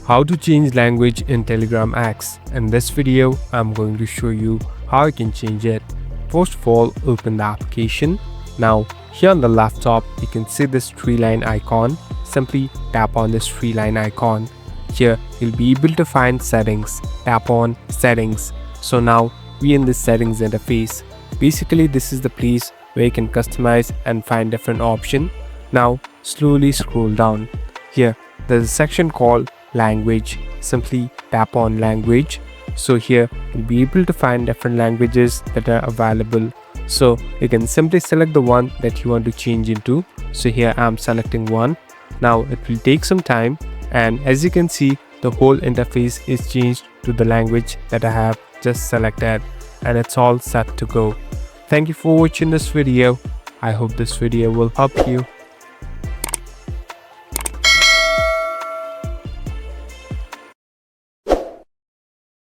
How to change language in Telegram X. In this video, I'm going to show you how you can change it. First of all, open the application. Now, here on the left top, you can see this three line icon. Simply tap on this three line icon. Here, you'll be able to find settings. Tap on settings. So now, we in this settings interface. Basically, this is the place where you can customize and find different options. Now, slowly scroll down. Here, there's a section called language. Simply tap on language. So here you'll be able to find different languages that are available. So you can simply select the one that you want to change into. So here I'm selecting one. Now it will take some time, and as you can see, the whole interface is changed to the language that I have just selected, and it's all set to go. Thank you for watching this video. I hope this video will help you.